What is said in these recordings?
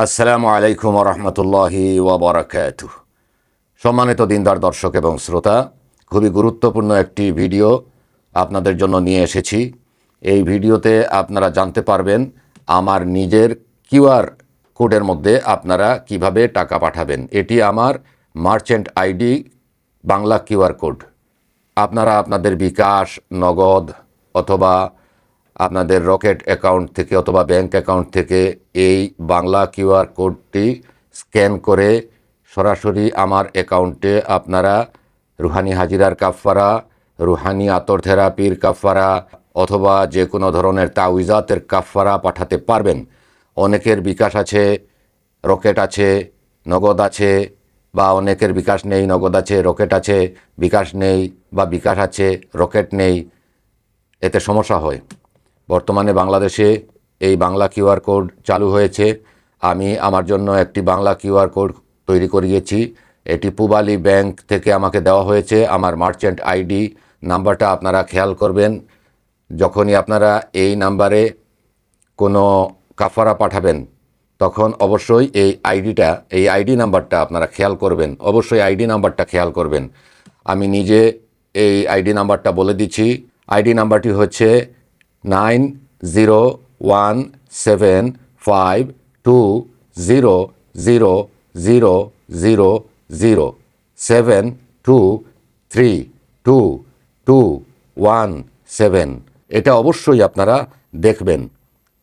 আসসালামু আলাইকুম রহমতুল্লাহি ওয়াবারাকাতুহ। সম্মানিত দিনদার দর্শক এবং শ্রোতা, খুবই গুরুত্বপূর্ণ একটি ভিডিও আপনাদের জন্য নিয়ে এসেছি। এই ভিডিওতে আপনারা জানতে পারবেন আমার নিজের কিউআর কোডের মধ্যে আপনারা কিভাবে টাকা পাঠাবেন। এটি আমার merchant ID Bangla QR code. আপনারা আপনাদের বিকাশ, নগদ অথবা আপনাদের রকেট অ্যাকাউন্ট থেকে অথবা ব্যাংক অ্যাকাউন্ট থেকে এই বাংলা কিউআর কোডটি স্ক্যান করে সরাসরি আমার অ্যাকাউন্টে আপনারা রুহানি হাজিরার কাফফারা, রুহানি আতর থেরাপির কাফফারা অথবা যে কোনো ধরনের তাওয়িজাতের কাফফারা পাঠাতে পারবেন। অনেকের বিকাশ আছে, রকেট আছে, নগদ আছে, বা অনেকের বিকাশ নেই, নগদ আছে, রকেট আছে, বিকাশ নেই বা বিকাশ আছে, রকেট নেই, এতে সমস্যা হয়। বর্তমানে বাংলাদেশে এই বাংলা কিউআর কোড চালু হয়েছে। আমি আমার জন্য একটি বাংলা কিউআর কোড তৈরি করিয়েছি। এটি পূবালী ব্যাংক থেকে আমাকে দেওয়া হয়েছে। আমার মার্চেন্ট আইডি নাম্বারটা আপনারা খেয়াল করবেন। যখনই আপনারা এই নাম্বারে কোনো কাফারা পাঠাবেন তখন অবশ্যই এই আইডি নাম্বারটা আপনারা খেয়াল করবেন। অবশ্যই আইডি নাম্বারটা খেয়াল করবেন। আমি নিজে এই আইডি নাম্বারটা বলে দিচ্ছি। আইডি নাম্বারটি হচ্ছে 9015200007232217। এটা অবশ্যই আপনারা দেখবেন।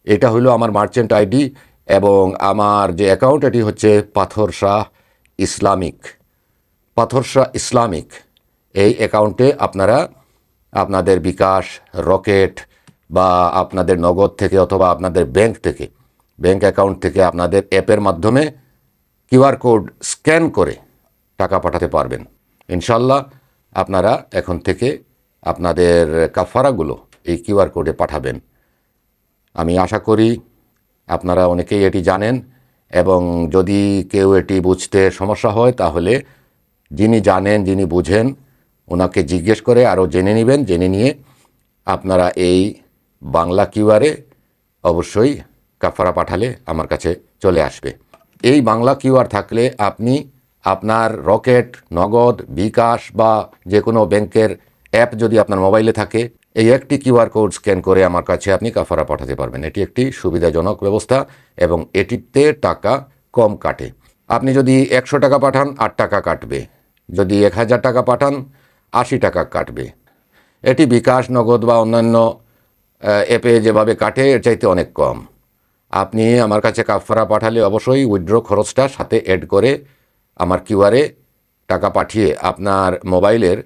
এটা হলো আমার মার্চেন্ট আইডি এবং আমার যে অ্যাকাউন্ট এটি হচ্ছে পাথর শাহ ইসলামিক। এই অ্যাকাউন্টে আপনারা আপনাদের বিকাশ, রকেট বা আপনাদের নগদ থেকে অথবা আপনাদের ব্যাংক অ্যাকাউন্ট থেকে আপনাদের অ্যাপের মাধ্যমে কিউআর কোড স্ক্যান করে টাকা পাঠাতে পারবেন। ইনশাল্লাহ আপনারা এখন থেকে আপনাদের কাফারাগুলো এই কিউআর কোডে পাঠাবেন। আমি আশা করি আপনারা অনেকেই এটি জানেন, এবং যদি কেউ এটি বুঝতে সমস্যা হয় তাহলে যিনি জানেন, যিনি বুঝেন, ওনাকে জিজ্ঞেস করে আরও জেনে নেবেন। জেনে নিয়ে আপনারা এই বাংলা কিউআরে অবশ্যই কাফারা পাঠালে আমার কাছে চলে আসবে। এই বাংলা কিউআর থাকলে আপনি আপনার রকেট, নগদ, বিকাশ বা যে কোনো ব্যাংকের অ্যাপ যদি আপনার মোবাইলে থাকে, এই একটি কিউআর কোড স্ক্যান করে আমার কাছে আপনি কাফারা পাঠাতে পারবেন। এটি একটি সুবিধাজনক ব্যবস্থা এবং এটিতে টাকা কম কাটে। আপনি যদি 100 টাকা পাঠান 8 টাকা কাটবে, যদি 1000 টাকা পাঠান 80 টাকা কাটবে। এটি বিকাশ, নগদ বা অন্যান্য অ্যাপে যেভাবে কাটে এর চাইতে অনেক কম। আপনি আমার কাছে কাফারা পাঠালে অবশ্যই উইথড্র খরচটা সাথে অ্যাড করে আমার কিউআরে টাকা পাঠিয়ে আপনার মোবাইলের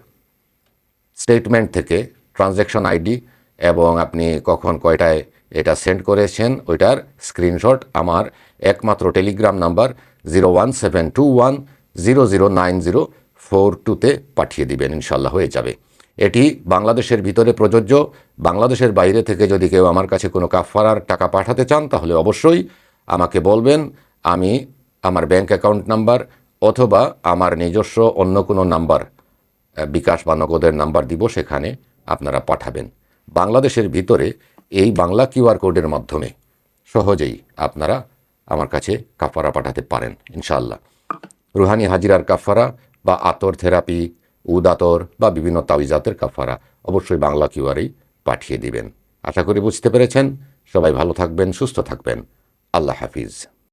স্টেটমেন্ট থেকে ট্রানজ্যাকশন আইডি এবং আপনি কখন কয়টায় এটা সেন্ড করেছেন ওইটার স্ক্রিনশট আমার একমাত্র টেলিগ্রাম নাম্বার 01721009042-তে পাঠিয়ে দিবেন। ইনশাল্লাহ হয়ে যাবে। এটি বাংলাদেশের ভিতরে প্রযোজ্য। বাংলাদেশের বাইরে থেকে যদি কেউ আমার কাছে কোনো কাফারার টাকা পাঠাতে চান তাহলে অবশ্যই আমাকে বলবেন। আমি আমার ব্যাংক অ্যাকাউন্ট নাম্বার অথবা আমার নিজস্ব অন্য কোনো নাম্বার, বিকাশ বা নগদের নাম্বার দিব, সেখানে আপনারা পাঠাবেন। বাংলাদেশের ভিতরে এই বাংলা কিউআর কোডের মাধ্যমে সহজেই আপনারা আমার কাছে কাফারা পাঠাতে পারেন ইনশাআল্লাহ। রুহানি হাজিরার কাফারা বা আতর থেরাপি, উদ আতর বা বিভিন্ন তাওয়িজাতের কাফারা অবশ্যই বাংলা কিউআরেই পাঠিয়ে দিবেন। আশা করি বুঝতে পেরেছেন। সবাই ভালো থাকবেন, সুস্থ থাকবেন। আল্লাহ হাফিজ।